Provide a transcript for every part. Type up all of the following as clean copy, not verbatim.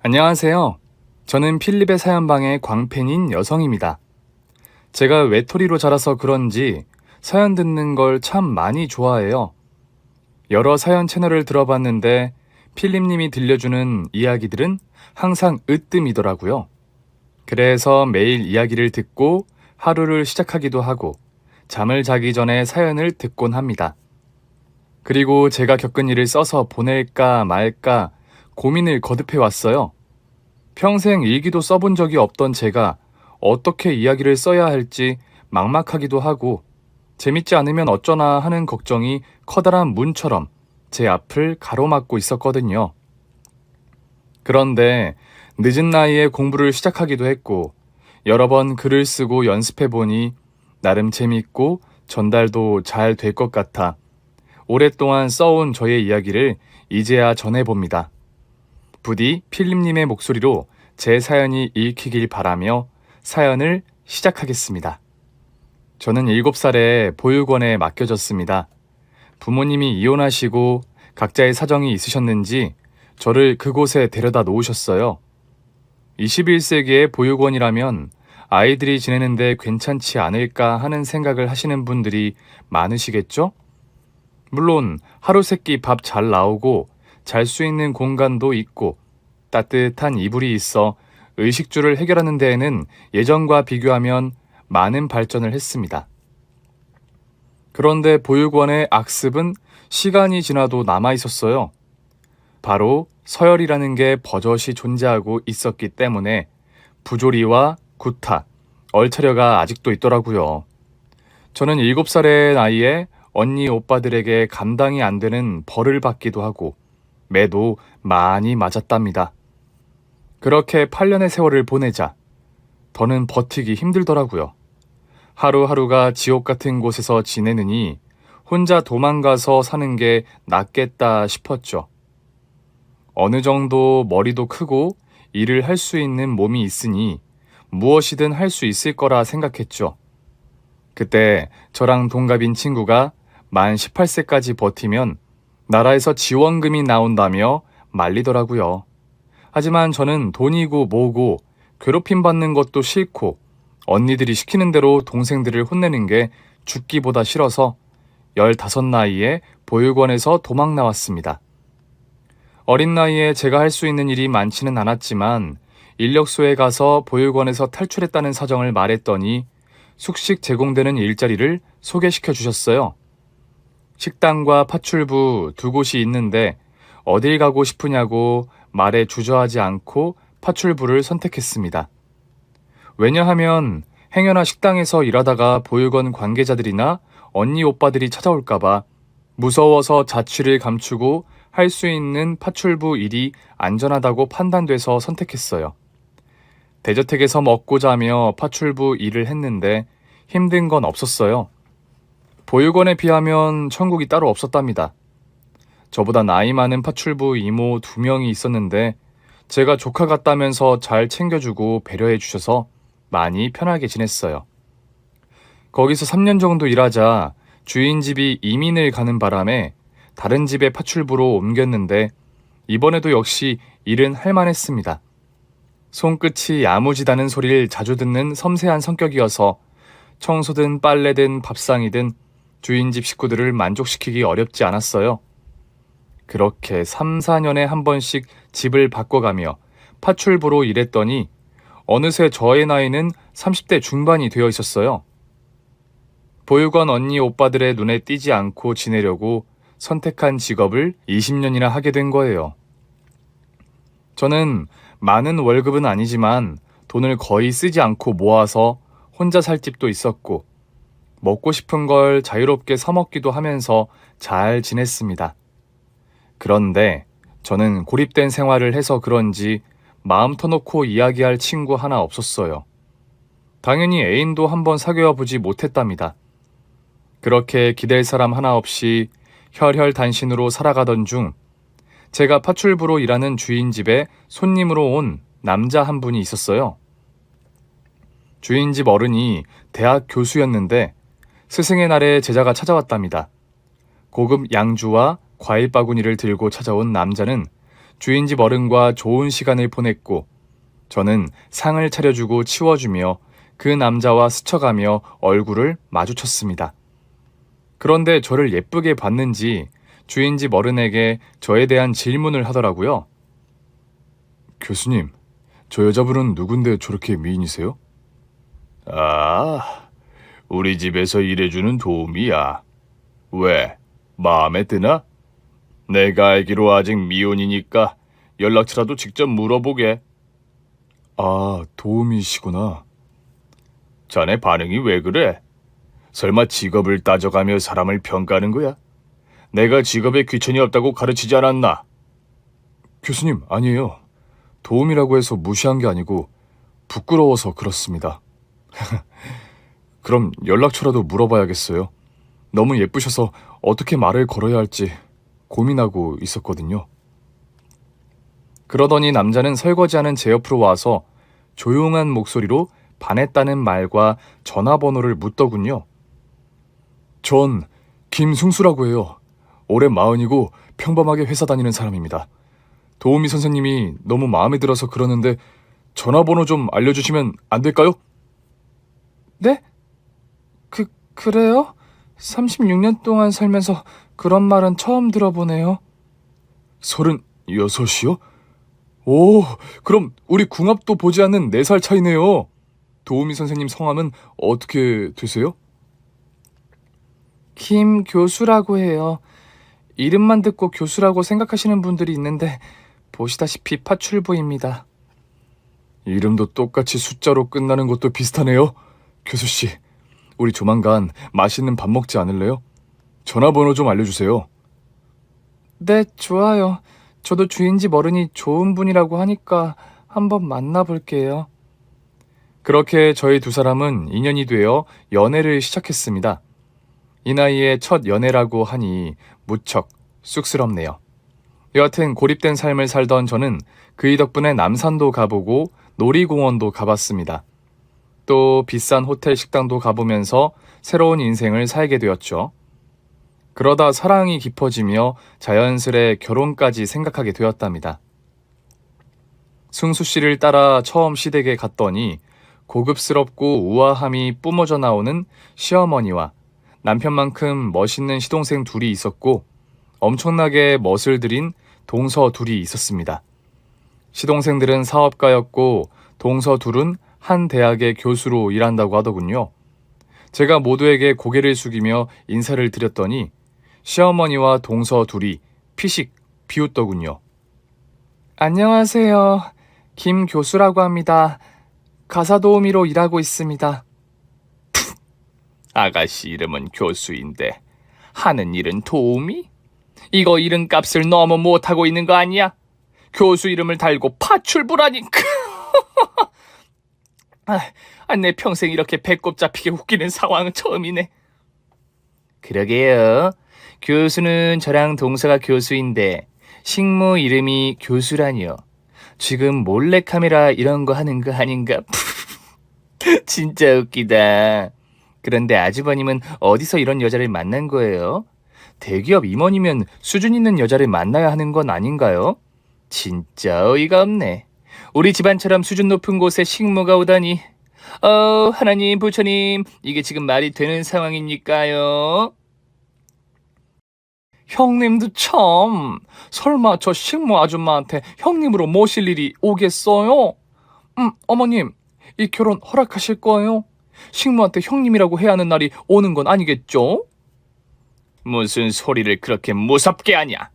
안녕하세요. 저는 필립의 사연방의 광팬인 여성입니다. 제가 외톨이로 자라서 그런지 사연 듣는 걸 참 많이 좋아해요. 여러 사연 채널을 들어봤는데 필립님이 들려주는 이야기들은 항상 으뜸이더라고요. 그래서 매일 이야기를 듣고 하루를 시작하기도 하고 잠을 자기 전에 사연을 듣곤 합니다. 그리고 제가 겪은 일을 써서 보낼까 말까 고민을 거듭해 왔어요. 평생 일기도 써본 적이 없던 제가 어떻게 이야기를 써야 할지 막막하기도 하고 재밌지 않으면 어쩌나 하는 걱정이 커다란 문처럼 제 앞을 가로막고 있었거든요. 그런데 늦은 나이에 공부를 시작하기도 했고 여러 번 글을 쓰고 연습해 보니 나름 재밌고 전달도 잘 될 것 같아 오랫동안 써온 저의 이야기를 이제야 전해봅니다. 부디 필립님의 목소리로 제 사연이 읽히길 바라며 사연을 시작하겠습니다. 저는 7살에 보육원에 맡겨졌습니다. 부모님이 이혼하시고 각자의 사정이 있으셨는지 저를 그곳에 데려다 놓으셨어요. 21세기의 보육원이라면 아이들이 지내는데 괜찮지 않을까 하는 생각을 하시는 분들이 많으시겠죠? 물론 하루 세끼 밥 잘 나오고 잘 수 있는 공간도 있고 따뜻한 이불이 있어 의식주를 해결하는 데에는 예전과 비교하면 많은 발전을 했습니다. 그런데 보육원의 악습은 시간이 지나도 남아 있었어요. 바로 서열이라는 게 버젓이 존재하고 있었기 때문에 부조리와 구타, 얼차려가 아직도 있더라고요. 저는 7살의 나이에 언니 오빠들에게 감당이 안 되는 벌을 받기도 하고 매도 많이 맞았답니다. 그렇게 8년의 세월을 보내자 더는 버티기 힘들더라고요. 하루하루가 지옥 같은 곳에서 지내느니 혼자 도망가서 사는 게 낫겠다 싶었죠. 어느 정도 머리도 크고 일을 할 수 있는 몸이 있으니 무엇이든 할 수 있을 거라 생각했죠. 그때 저랑 동갑인 친구가 만 18세까지 버티면 나라에서 지원금이 나온다며 말리더라고요. 하지만 저는 돈이고 뭐고 괴롭힘 받는 것도 싫고 언니들이 시키는 대로 동생들을 혼내는 게 죽기보다 싫어서 15 나이에 보육원에서 도망 나왔습니다. 어린 나이에 제가 할 수 있는 일이 많지는 않았지만 인력소에 가서 보육원에서 탈출했다는 사정을 말했더니 숙식 제공되는 일자리를 소개시켜 주셨어요. 식당과 파출부 두 곳이 있는데 어딜 가고 싶으냐고 말에 주저하지 않고 파출부를 선택했습니다. 왜냐하면 행여나 식당에서 일하다가 보육원 관계자들이나 언니 오빠들이 찾아올까봐 무서워서 자취를 감추고 할 수 있는 파출부 일이 안전하다고 판단돼서 선택했어요. 대저택에서 먹고 자며 파출부 일을 했는데 힘든 건 없었어요. 보육원에 비하면 천국이 따로 없었답니다. 저보다 나이 많은 파출부 이모 2명이 있었는데 제가 조카 같다면서 잘 챙겨주고 배려해 주셔서 많이 편하게 지냈어요. 거기서 3년 정도 일하자 주인 집이 이민을 가는 바람에 다른 집의 파출부로 옮겼는데 이번에도 역시 일은 할만했습니다. 손끝이 야무지다는 소리를 자주 듣는 섬세한 성격이어서 청소든 빨래든 밥상이든 주인 집 식구들을 만족시키기 어렵지 않았어요. 그렇게 3, 4년에 한 번씩 집을 바꿔가며 파출부로 일했더니 어느새 저의 나이는 30대 중반이 되어 있었어요. 보육원 언니 오빠들의 눈에 띄지 않고 지내려고 선택한 직업을 20년이나 하게 된 거예요. 저는 많은 월급은 아니지만 돈을 거의 쓰지 않고 모아서 혼자 살 집도 있었고 먹고 싶은 걸 자유롭게 사 먹기도 하면서 잘 지냈습니다. 그런데 저는 고립된 생활을 해서 그런지 마음 터놓고 이야기할 친구 하나 없었어요. 당연히 애인도 한번 사귀어 보지 못했답니다. 그렇게 기댈 사람 하나 없이 혈혈단신으로 살아가던 중 제가 파출부로 일하는 주인 집에 손님으로 온 남자 한 분이 있었어요. 주인 집 어른이 대학 교수였는데 스승의 날에 제자가 찾아왔답니다. 고급 양주와 과일 바구니를 들고 찾아온 남자는 주인 집 어른과 좋은 시간을 보냈고 저는 상을 차려주고 치워주며 그 남자와 스쳐가며 얼굴을 마주쳤습니다. 그런데 저를 예쁘게 봤는지 주인 집 어른에게 저에 대한 질문을 하더라고요. 교수님, 저 여자분은 누군데 저렇게 미인이세요? 아, 우리 집에서 일해주는 도우미야. 왜? 마음에 드나? 내가 알기로 아직 미혼이니까 연락처라도 직접 물어보게. 아, 도우미시구나. 자네 반응이 왜 그래? 설마 직업을 따져가며 사람을 평가하는 거야? 내가 직업에 귀천이 없다고 가르치지 않았나? 교수님, 아니에요. 도움이라고 해서 무시한 게 아니고 부끄러워서 그렇습니다. 그럼 연락처라도 물어봐야겠어요. 너무 예쁘셔서 어떻게 말을 걸어야 할지 고민하고 있었거든요. 그러더니 남자는 설거지하는 제 옆으로 와서 조용한 목소리로 반했다는 말과 전화번호를 묻더군요. 전 김승수라고 해요. 올해 40이고 평범하게 회사 다니는 사람입니다. 도우미 선생님이 너무 마음에 들어서 그러는데 전화번호 좀 알려주시면 안 될까요? 네? 그래요? 36년 동안 살면서 그런 말은 처음 들어보네요. 36이요? 오, 그럼 우리 궁합도 보지 않는 4살 차이네요. 도우미 선생님 성함은 어떻게 되세요? 김 교수라고 해요. 이름만 듣고 교수라고 생각하시는 분들이 있는데 보시다시피 파출부입니다. 이름도 똑같이 숫자로 끝나는 것도 비슷하네요. 교수씨, 우리 조만간 맛있는 밥 먹지 않을래요? 전화번호 좀 알려주세요. 네, 좋아요. 저도 주인집 어른이 좋은 분이라고 하니까 한번 만나볼게요. 그렇게 저희 두 사람은 인연이 되어 연애를 시작했습니다. 이 나이에 첫 연애라고 하니 무척 쑥스럽네요. 여하튼 고립된 삶을 살던 저는 그이 덕분에 남산도 가보고 놀이공원도 가봤습니다. 또 비싼 호텔 식당도 가보면서 새로운 인생을 살게 되었죠. 그러다 사랑이 깊어지며 자연스레 결혼까지 생각하게 되었답니다. 승수 씨를 따라 처음 시댁에 갔더니 고급스럽고 우아함이 뿜어져 나오는 시어머니와 남편만큼 멋있는 시동생 둘이 있었고 엄청나게 멋을 들인 동서 둘이 있었습니다. 시동생들은 사업가였고 동서 둘은 한 대학의 교수로 일한다고 하더군요. 제가 모두에게 고개를 숙이며 인사를 드렸더니 시어머니와 동서 둘이 피식 비웃더군요. 안녕하세요. 김 교수라고 합니다. 가사도우미로 일하고 있습니다. 아가씨 이름은 교수인데 하는 일은 도우미? 이거 이름값을 너무 못하고 있는 거 아니야? 교수 이름을 달고 파출부라니. 내 평생 이렇게 배꼽 잡히게 웃기는 상황은 처음이네. 그러게요. 교수는 저랑 동서가 교수인데 식모 이름이 교수라니요. 지금 몰래카메라 이런 거 하는 거 아닌가? 진짜 웃기다. 그런데 아주버님은 어디서 이런 여자를 만난 거예요? 대기업 임원이면 수준 있는 여자를 만나야 하는 건 아닌가요? 진짜 어이가 없네. 우리 집안처럼 수준 높은 곳에 식모가 오다니. 하나님, 부처님, 이게 지금 말이 되는 상황입니까요? 형님도 참, 설마 저 식모 아줌마한테 형님으로 모실 일이 오겠어요? 어머님, 이 결혼 허락하실 거예요? 식모한테 형님이라고 해야 하는 날이 오는 건 아니겠죠? 무슨 소리를 그렇게 무섭게 하냐?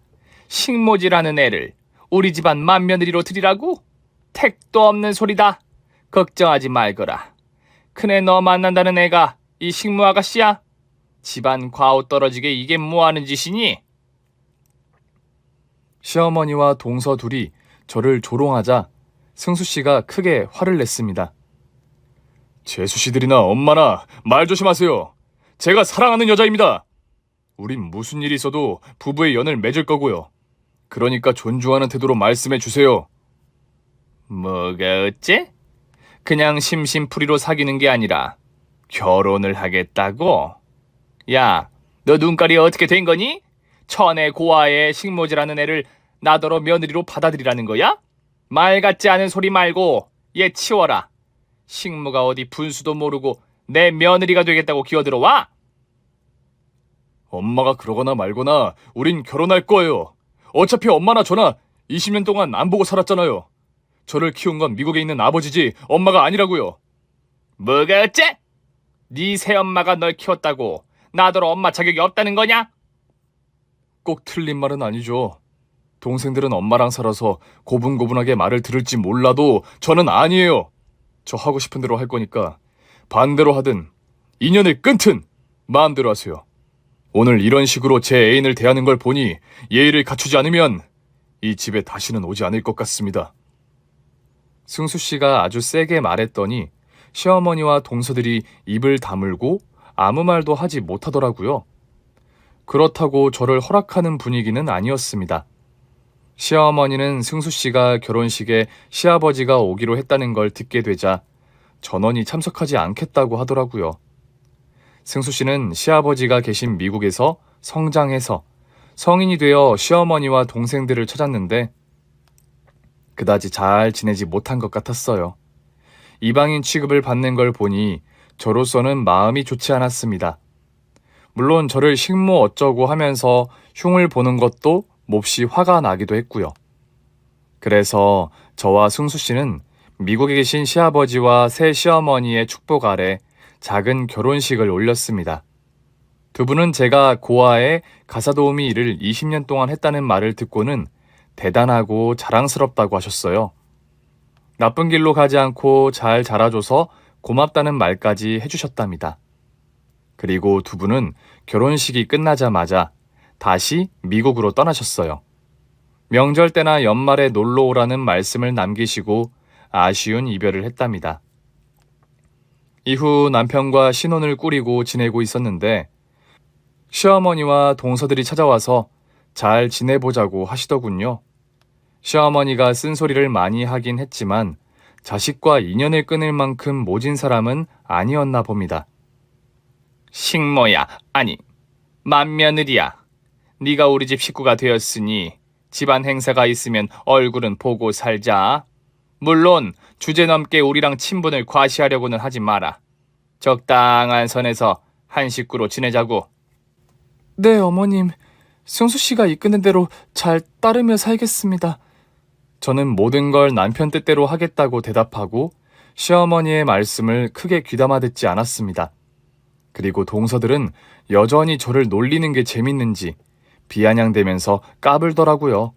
식모지라는 애를 우리 집안 맏며느리로 드리라고? 택도 없는 소리다. 걱정하지 말거라. 큰애 너 만난다는 애가 이 식모 아가씨야? 집안 과오 떨어지게 이게 뭐하는 짓이니? 시어머니와 동서 둘이 저를 조롱하자 승수씨가 크게 화를 냈습니다. 재수씨들이나 엄마나 말 조심하세요. 제가 사랑하는 여자입니다. 우린 무슨 일이 있어도 부부의 연을 맺을 거고요. 그러니까 존중하는 태도로 말씀해 주세요. 뭐가 어째? 그냥 심심풀이로 사귀는 게 아니라 결혼을 하겠다고? 야, 너 눈깔이 어떻게 된 거니? 천의 고아의 식모지라는 애를 나더러 며느리로 받아들이라는 거야? 말 같지 않은 소리 말고 얘 치워라. 식모가 어디 분수도 모르고 내 며느리가 되겠다고 기어들어와? 엄마가 그러거나 말거나 우린 결혼할 거예요. 어차피 엄마나 저나 20년 동안 안 보고 살았잖아요. 저를 키운 건 미국에 있는 아버지지 엄마가 아니라고요. 뭐가 어째? 네 새엄마가 널 키웠다고 나더러 엄마 자격이 없다는 거냐? 꼭 틀린 말은 아니죠. 동생들은 엄마랑 살아서 고분고분하게 말을 들을지 몰라도 저는 아니에요. 저 하고 싶은 대로 할 거니까 반대로 하든 인연을 끊든 마음대로 하세요. 오늘 이런 식으로 제 애인을 대하는 걸 보니 예의를 갖추지 않으면 이 집에 다시는 오지 않을 것 같습니다. 승수 씨가 아주 세게 말했더니 시어머니와 동서들이 입을 다물고 아무 말도 하지 못하더라고요. 그렇다고 저를 허락하는 분위기는 아니었습니다. 시어머니는 승수 씨가 결혼식에 시아버지가 오기로 했다는 걸 듣게 되자 전원이 참석하지 않겠다고 하더라고요. 승수 씨는 시아버지가 계신 미국에서 성장해서 성인이 되어 시어머니와 동생들을 찾았는데 그다지 잘 지내지 못한 것 같았어요. 이방인 취급을 받는 걸 보니 저로서는 마음이 좋지 않았습니다. 물론 저를 식모 어쩌고 하면서 흉을 보는 것도 몹시 화가 나기도 했고요. 그래서 저와 승수 씨는 미국에 계신 시아버지와 새 시어머니의 축복 아래 작은 결혼식을 올렸습니다. 두 분은 제가 고아의 가사도우미 일을 20년 동안 했다는 말을 듣고는 대단하고 자랑스럽다고 하셨어요. 나쁜 길로 가지 않고 잘 자라줘서 고맙다는 말까지 해주셨답니다. 그리고 두 분은 결혼식이 끝나자마자 다시 미국으로 떠나셨어요. 명절 때나 연말에 놀러 오라는 말씀을 남기시고 아쉬운 이별을 했답니다. 이후 남편과 신혼을 꾸리고 지내고 있었는데 시어머니와 동서들이 찾아와서 잘 지내보자고 하시더군요. 시어머니가 쓴소리를 많이 하긴 했지만 자식과 인연을 끊을 만큼 모진 사람은 아니었나 봅니다. 식모야, 아니 맏며느리야. 네가 우리 집 식구가 되었으니 집안 행사가 있으면 얼굴은 보고 살자. 물론 주제넘게 우리랑 친분을 과시하려고는 하지 마라. 적당한 선에서 한 식구로 지내자고. 네, 어머님. 승수 씨가 이끄는 대로 잘 따르며 살겠습니다. 저는 모든 걸 남편 뜻대로 하겠다고 대답하고 시어머니의 말씀을 크게 귀담아 듣지 않았습니다. 그리고 동서들은 여전히 저를 놀리는 게 재밌는지 비아냥대면서 까불더라고요.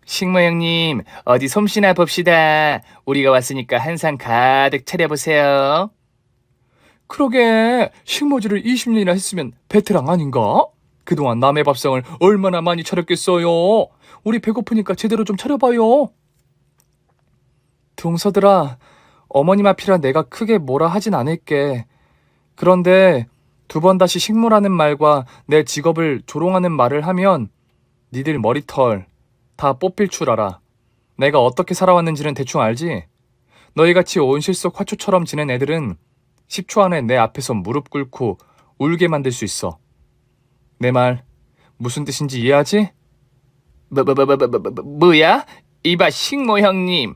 식모 형님, 어디 솜씨나 봅시다. 우리가 왔으니까 한 상 가득 차려보세요. 그러게, 식모질을 20년이나 했으면 베테랑 아닌가? 그동안 남의 밥상을 얼마나 많이 차렸겠어요. 우리 배고프니까 제대로 좀 차려봐요. 동서들아, 어머님 앞이라 내가 크게 뭐라 하진 않을게. 그런데 두 번 다시 식모라는 말과 내 직업을 조롱하는 말을 하면 니들 머리털 다 뽑힐 줄 알아. 내가 어떻게 살아왔는지는 대충 알지? 너희같이 온실속 화초처럼 지낸 애들은 10초 안에 내 앞에서 무릎 꿇고 울게 만들 수 있어. 내 말 무슨 뜻인지 이해하지? 뭐야? 이봐 식모 형님.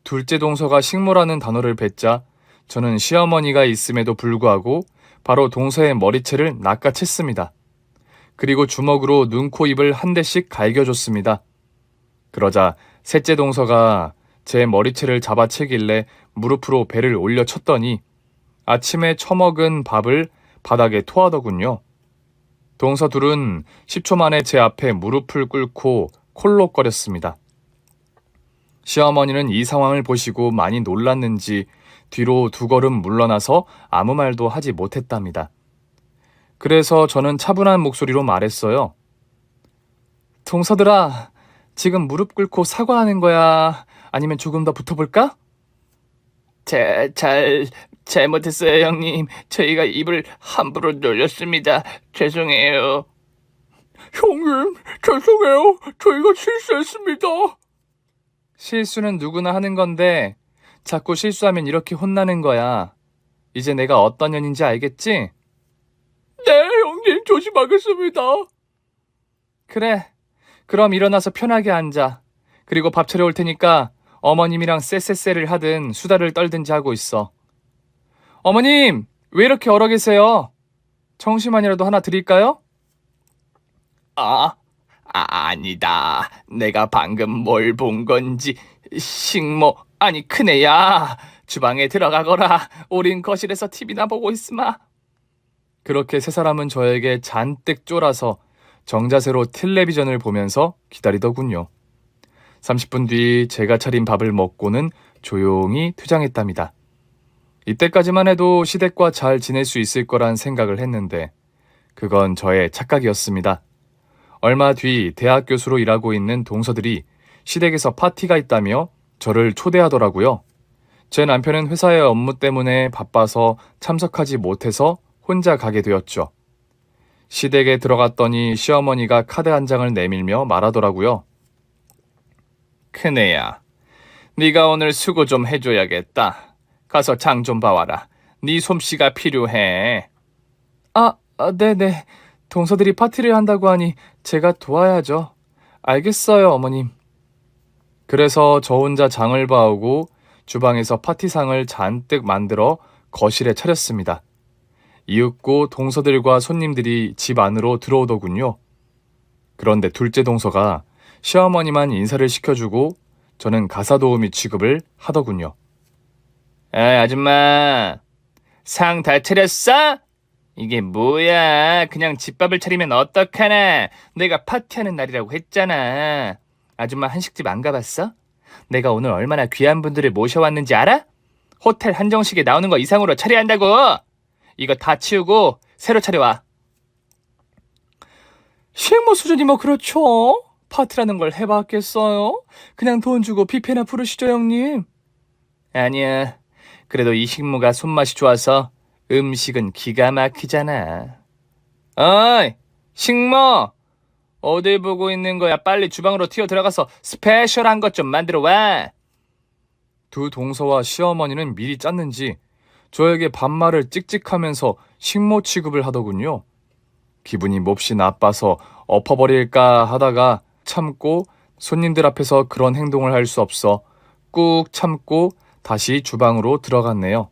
둘째 동서가 식모라는 단어를 뱉자 저는 시어머니가 있음에도 불구하고 바로 동서의 머리채를 낚아챘습니다. 그리고 주먹으로 눈, 코, 입을 한 대씩 갈겨줬습니다. 그러자 셋째 동서가 제 머리채를 잡아채길래 무릎으로 배를 올려쳤더니 아침에 처먹은 밥을 바닥에 토하더군요. 동서 둘은 10초 만에 제 앞에 무릎을 꿇고 콜록거렸습니다. 시어머니는 이 상황을 보시고 많이 놀랐는지 뒤로 두 걸음 물러나서 아무 말도 하지 못했답니다. 그래서 저는 차분한 목소리로 말했어요. 동서들아, 지금 무릎 꿇고 사과하는 거야? 아니면 조금 더 붙어볼까? 잘못했어요, 형님. 저희가 입을 함부로 놀렸습니다. 죄송해요. 형님, 죄송해요. 저희가 실수했습니다. 실수는 누구나 하는 건데 자꾸 실수하면 이렇게 혼나는 거야. 이제 내가 어떤 년인지 알겠지? 네, 형님, 조심하겠습니다. 그래, 그럼 일어나서 편하게 앉아. 그리고 밥 차려올 테니까 어머님이랑 쎄쎄쎄를 하든 수다를 떨든지 하고 있어. 어머님, 왜 이렇게 얼어 계세요? 청심환이라도 하나 드릴까요? 아, 아니다. 내가 방금 뭘 본 건지. 식모, 아니 큰애야. 주방에 들어가거라. 우린 거실에서 TV나 보고 있으마. 그렇게 세 사람은 저에게 잔뜩 쫄아서 정자세로 텔레비전을 보면서 기다리더군요. 30분 뒤 제가 차린 밥을 먹고는 조용히 퇴장했답니다. 이때까지만 해도 시댁과 잘 지낼 수 있을 거란 생각을 했는데 그건 저의 착각이었습니다. 얼마 뒤 대학 교수로 일하고 있는 동서들이 시댁에서 파티가 있다며 저를 초대하더라고요. 제 남편은 회사의 업무 때문에 바빠서 참석하지 못해서 혼자 가게 되었죠. 시댁에 들어갔더니 시어머니가 카드 한 장을 내밀며 말하더라고요. 큰애야, 네가 오늘 수고 좀 해줘야겠다. 가서 장 좀 봐와라. 네 솜씨가 필요해. 네네. 동서들이 파티를 한다고 하니 제가 도와야죠. 알겠어요, 어머님. 그래서 저 혼자 장을 봐오고 주방에서 파티상을 잔뜩 만들어 거실에 차렸습니다. 이윽고 동서들과 손님들이 집 안으로 들어오더군요. 그런데 둘째 동서가 시어머니만 인사를 시켜주고 저는 가사도우미 취급을 하더군요. 아줌마, 상 다 차렸어? 이게 뭐야? 그냥 집밥을 차리면 어떡하나? 내가 파티하는 날이라고 했잖아. 아줌마 한식집 안 가봤어? 내가 오늘 얼마나 귀한 분들을 모셔왔는지 알아? 호텔 한정식에 나오는 거 이상으로 차려야 한다고. 이거 다 치우고 새로 차려와. 식모 수준이 뭐 그렇죠? 파티라는 걸 해봤겠어요? 그냥 돈 주고 뷔페나 부르시죠, 형님. 아니야. 그래도 이 식모가 손맛이 좋아서 음식은 기가 막히잖아. 어이, 식모! 어딜 보고 있는 거야? 빨리 주방으로 튀어 들어가서 스페셜한 것 좀 만들어 와. 두 동서와 시어머니는 미리 짰는지 저에게 반말을 찍찍하면서 식모 취급을 하더군요. 기분이 몹시 나빠서 엎어버릴까 하다가 참고 손님들 앞에서 그런 행동을 할 수 없어 꾹 참고 다시 주방으로 들어갔네요.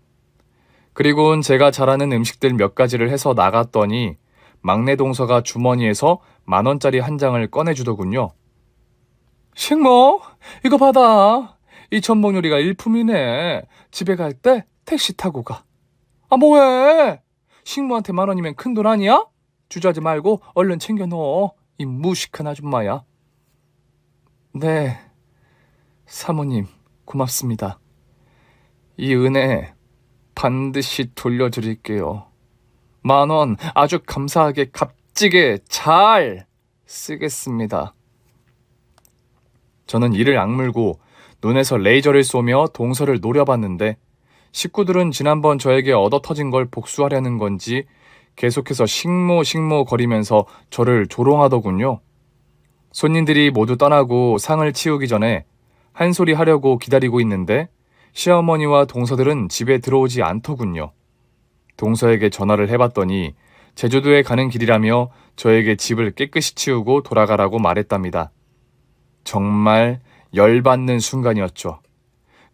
그리고는 제가 잘하는 음식들 몇 가지를 해서 나갔더니 막내 동서가 주머니에서 10,000원짜리 한 장을 꺼내주더군요. 식모, 이거 받아. 이 전복 요리가 일품이네. 집에 갈 때 택시 타고 가. 뭐해? 식모한테 10,000원이면 큰 돈 아니야? 주저하지 말고 얼른 챙겨 넣어. 이 무식한 아줌마야. 네, 사모님 고맙습니다. 이 은혜 반드시 돌려드릴게요. 10,000원 아주 감사하게 값지게 잘 쓰겠습니다. 저는 이를 악물고 눈에서 레이저를 쏘며 동서를 노려봤는데 식구들은 지난번 저에게 얻어터진 걸 복수하려는 건지 계속해서 식모 거리면서 저를 조롱하더군요. 손님들이 모두 떠나고 상을 치우기 전에 한 소리 하려고 기다리고 있는데 시어머니와 동서들은 집에 들어오지 않더군요. 동서에게 전화를 해봤더니 제주도에 가는 길이라며 저에게 집을 깨끗이 치우고 돌아가라고 말했답니다. 정말 열받는 순간이었죠.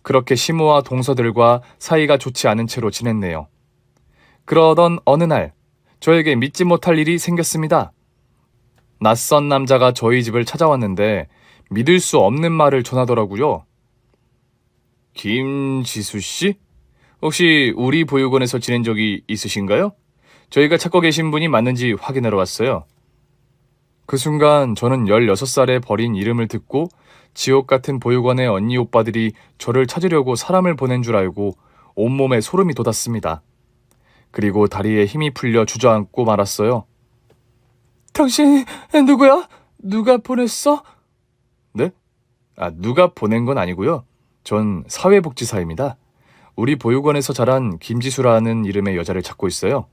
그렇게 시모와 동서들과 사이가 좋지 않은 채로 지냈네요. 그러던 어느 날 저에게 믿지 못할 일이 생겼습니다. 낯선 남자가 저희 집을 찾아왔는데 믿을 수 없는 말을 전하더라고요. 김지수 씨? 혹시 우리 보육원에서 지낸 적이 있으신가요? 저희가 찾고 계신 분이 맞는지 확인하러 왔어요. 그 순간 저는 16살에 버린 이름을 듣고 지옥 같은 보육원의 언니 오빠들이 저를 찾으려고 사람을 보낸 줄 알고 온몸에 소름이 돋았습니다. 그리고 다리에 힘이 풀려 주저앉고 말았어요. 당신 누구야? 누가 보냈어? 네? 누가 보낸 건 아니고요. 전 사회복지사입니다. 우리 보육원에서 자란 김지수라는 이름의 여자를 찾고 있어요.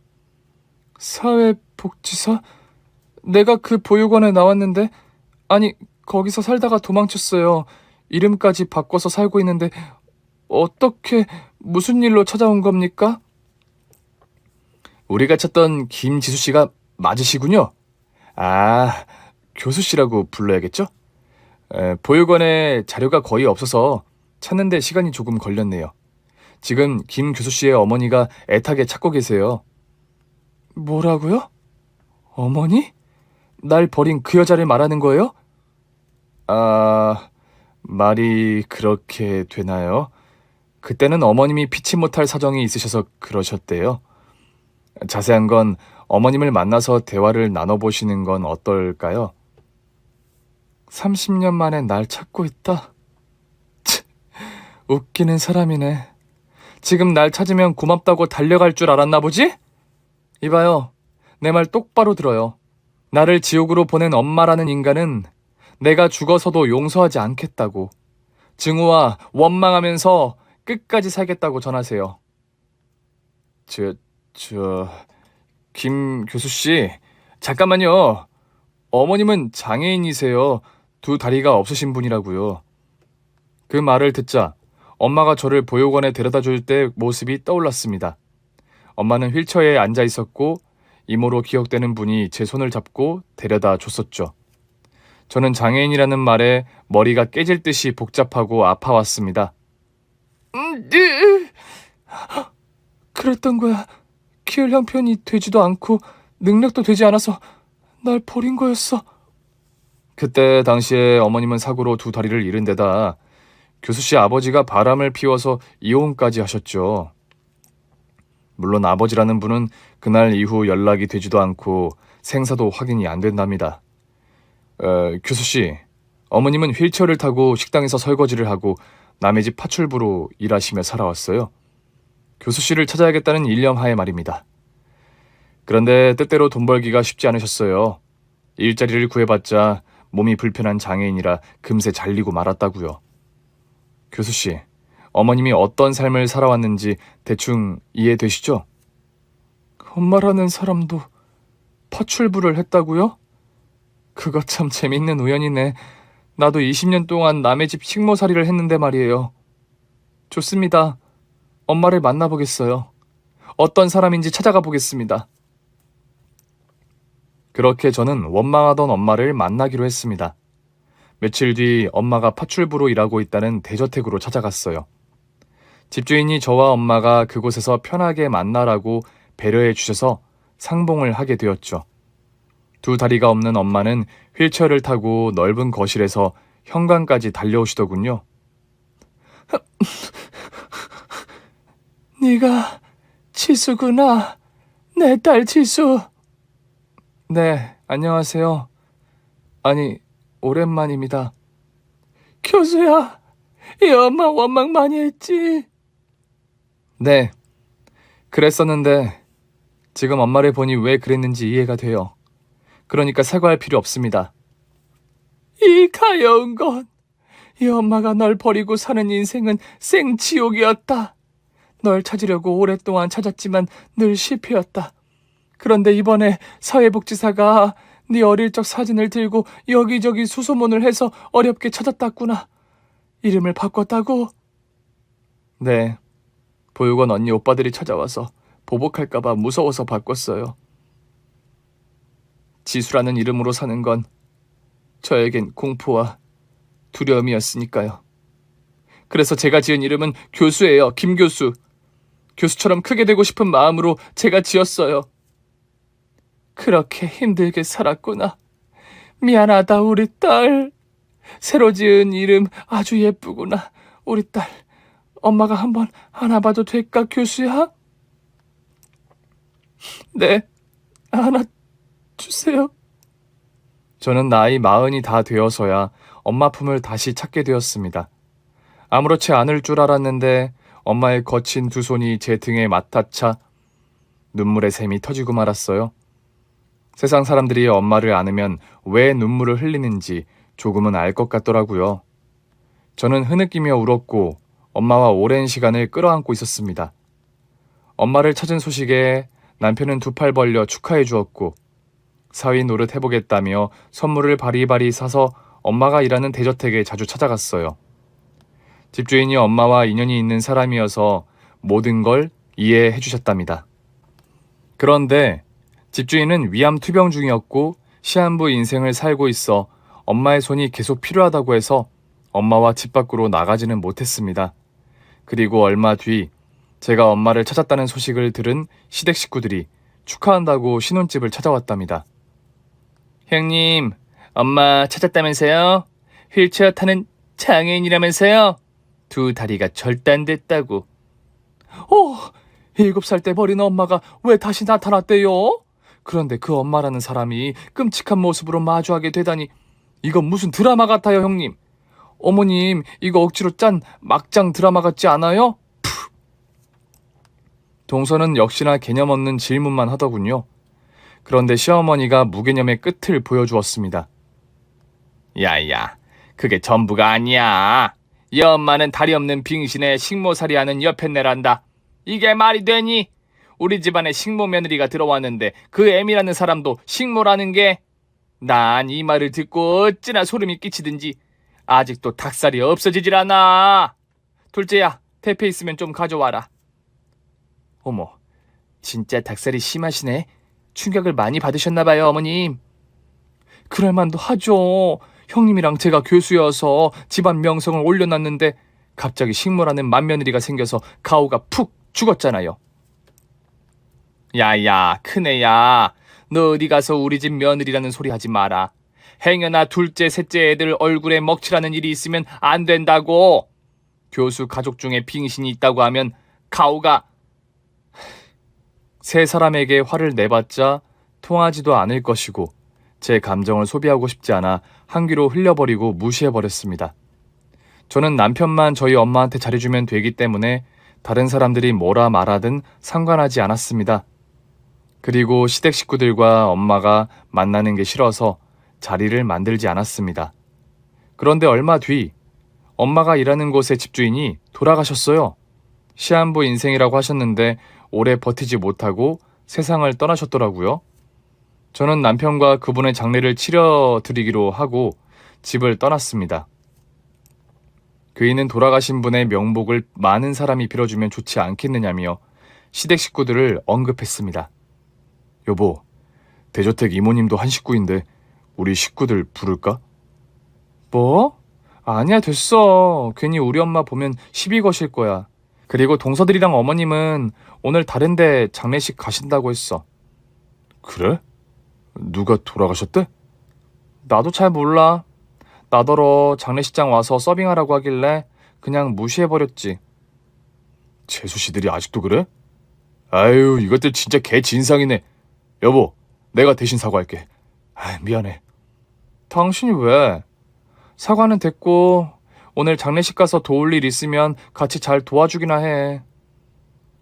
사회복지사? 내가 그 보육원에 나왔는데, 아니, 거기서 살다가 도망쳤어요. 이름까지 바꿔서 살고 있는데, 어떻게, 무슨 일로 찾아온 겁니까? 우리가 찾던 김지수 씨가 맞으시군요. 교수 씨라고 불러야겠죠? 보육원에 자료가 거의 없어서 찾는데 시간이 조금 걸렸네요. 지금 김 교수 씨의 어머니가 애타게 찾고 계세요. 뭐라고요? 어머니? 날 버린 그 여자를 말하는 거예요? 아, 말이 그렇게 되나요? 그때는 어머님이 피치 못할 사정이 있으셔서 그러셨대요. 자세한 건 어머님을 만나서 대화를 나눠보시는 건 어떨까요? 30년 만에 날 찾고 있다. 치, 웃기는 사람이네. 지금 날 찾으면 고맙다고 달려갈 줄 알았나 보지? 이봐요. 내 말 똑바로 들어요. 나를 지옥으로 보낸 엄마라는 인간은 내가 죽어서도 용서하지 않겠다고. 증오와 원망하면서 끝까지 살겠다고 전하세요. 저, 김 교수씨, 잠깐만요. 어머님은 장애인이세요. 두 다리가 없으신 분이라고요. 그 말을 듣자 엄마가 저를 보육원에 데려다 줄 때 모습이 떠올랐습니다. 엄마는 휠체어에 앉아 있었고 이모로 기억되는 분이 제 손을 잡고 데려다 줬었죠. 저는 장애인이라는 말에 머리가 깨질 듯이 복잡하고 아파왔습니다. 네. 그랬던 거야. 키울 형편이 되지도 않고 능력도 되지 않아서 날 버린 거였어. 그때 당시에 어머님은 사고로 두 다리를 잃은 데다 교수 씨 아버지가 바람을 피워서 이혼까지 하셨죠. 물론 아버지라는 분은 그날 이후 연락이 되지도 않고 생사도 확인이 안 된답니다. 교수 씨, 어머님은 휠체어를 타고 식당에서 설거지를 하고 남의 집 파출부로 일하시며 살아왔어요. 교수 씨를 찾아야겠다는 일념하에 말입니다. 그런데 때때로 돈 벌기가 쉽지 않으셨어요. 일자리를 구해봤자 몸이 불편한 장애인이라 금세 잘리고 말았다고요. 교수 씨, 어머님이 어떤 삶을 살아왔는지 대충 이해되시죠? 엄마라는 사람도 파출부를 했다고요? 그거 참 재밌는 우연이네. 나도 20년 동안 남의 집 식모살이를 했는데 말이에요. 좋습니다. 엄마를 만나보겠어요. 어떤 사람인지 찾아가 보겠습니다. 그렇게 저는 원망하던 엄마를 만나기로 했습니다. 며칠 뒤 엄마가 파출부로 일하고 있다는 대저택으로 찾아갔어요. 집주인이 저와 엄마가 그곳에서 편하게 만나라고 배려해 주셔서 상봉을 하게 되었죠. 두 다리가 없는 엄마는 휠체어를 타고 넓은 거실에서 현관까지 달려오시더군요. 네가 지수구나. 내 딸 지수. 네, 안녕하세요. 아니, 오랜만입니다. 교수야, 이 엄마 원망 많이 했지? 네, 그랬었는데 지금 엄마를 보니 왜 그랬는지 이해가 돼요. 그러니까 사과할 필요 없습니다. 이 가여운 건, 이 엄마가 널 버리고 사는 인생은 생지옥이었다. 널 찾으려고 오랫동안 찾았지만 늘 실패였다. 그런데 이번에 사회복지사가 네 어릴 적 사진을 들고 여기저기 수소문을 해서 어렵게 찾았다구나. 이름을 바꿨다고? 네. 보육원 언니 오빠들이 찾아와서 보복할까봐 무서워서 바꿨어요. 지수라는 이름으로 사는 건 저에겐 공포와 두려움이었으니까요. 그래서 제가 지은 이름은 교수예요. 김교수. 교수처럼 크게 되고 싶은 마음으로 제가 지었어요. 그렇게 힘들게 살았구나. 미안하다, 우리 딸. 새로 지은 이름 아주 예쁘구나. 우리 딸, 엄마가 한번 안아봐도 될까, 교수야? 네, 안아주세요. 저는 나이 40이 다 되어서야 엄마 품을 다시 찾게 되었습니다. 아무렇지 않을 줄 알았는데 엄마의 거친 두 손이 제 등에 맞닿자 눈물의 샘이 터지고 말았어요. 세상 사람들이 엄마를 안으면 왜 눈물을 흘리는지 조금은 알 것 같더라고요. 저는 흐느끼며 울었고 엄마와 오랜 시간을 끌어안고 있었습니다. 엄마를 찾은 소식에 남편은 두 팔 벌려 축하해 주었고 사위 노릇 해보겠다며 선물을 바리바리 사서 엄마가 일하는 대저택에 자주 찾아갔어요. 집주인이 엄마와 인연이 있는 사람이어서 모든 걸 이해해 주셨답니다. 그런데 집주인은 위암 투병 중이었고 시한부 인생을 살고 있어 엄마의 손이 계속 필요하다고 해서 엄마와 집 밖으로 나가지는 못했습니다. 그리고 얼마 뒤 제가 엄마를 찾았다는 소식을 들은 시댁 식구들이 축하한다고 신혼집을 찾아왔답니다. 형님, 엄마 찾았다면서요? 휠체어 타는 장애인이라면서요? 두 다리가 절단됐다고. 7살 때 버린 엄마가 왜 다시 나타났대요? 그런데 그 엄마라는 사람이 끔찍한 모습으로 마주하게 되다니 이건 무슨 드라마 같아요, 형님. 어머님, 이거 억지로 짠 막장 드라마 같지 않아요? 동서는 역시나 개념 없는 질문만 하더군요. 그런데 시어머니가 무개념의 끝을 보여주었습니다. 야야, 그게 전부가 아니야. 이 엄마는 다리 없는 빙신에 식모살이하는 여편네란다. 이게 말이 되니? 우리 집안에 식모 며느리가 들어왔는데 그 애미라는 사람도 식모라는 게? 난 이 말을 듣고 어찌나 소름이 끼치든지 아직도 닭살이 없어지질 않아. 둘째야, 대패 있으면 좀 가져와라. 어머, 진짜 닭살이 심하시네. 충격을 많이 받으셨나봐요, 어머님. 그럴 만도 하죠. 형님이랑 제가 교수여서 집안 명성을 올려놨는데 갑자기 식모라는 맏며느리가 생겨서 가오가 푹 죽었잖아요. 야야, 큰애야. 너 어디 가서 우리 집 며느리라는 소리 하지 마라. 행여나 둘째, 셋째 애들 얼굴에 먹칠하는 일이 있으면 안 된다고. 교수 가족 중에 빙신이 있다고 하면 가오가... 세 사람에게 화를 내봤자 통하지도 않을 것이고 제 감정을 소비하고 싶지 않아 한 귀로 흘려버리고 무시해버렸습니다. 저는 남편만 저희 엄마한테 잘해주면 되기 때문에 다른 사람들이 뭐라 말하든 상관하지 않았습니다. 그리고 시댁 식구들과 엄마가 만나는 게 싫어서 자리를 만들지 않았습니다. 그런데 얼마 뒤 엄마가 일하는 곳의 집주인이 돌아가셨어요. 시한부 인생이라고 하셨는데 오래 버티지 못하고 세상을 떠나셨더라고요. 저는 남편과 그분의 장례를 치러드리기로 하고 집을 떠났습니다. 그이는 돌아가신 분의 명복을 많은 사람이 빌어주면 좋지 않겠느냐며 시댁 식구들을 언급했습니다. 여보, 대저택 이모님도 한 식구인데 우리 식구들 부를까? 뭐? 아니야, 됐어. 괜히 우리 엄마 보면 시비 거실 거야. 그리고 동서들이랑 어머님은 오늘 다른 데 장례식 가신다고 했어. 그래? 누가 돌아가셨대? 나도 잘 몰라. 나더러 장례식장 와서 서빙하라고 하길래 그냥 무시해버렸지. 재수씨들이 아직도 그래? 아유, 이것들 진짜 개 진상이네. 여보, 내가 대신 사과할게. 미안해. 당신이 왜? 사과는 됐고 오늘 장례식 가서 도울 일 있으면 같이 잘 도와주기나 해.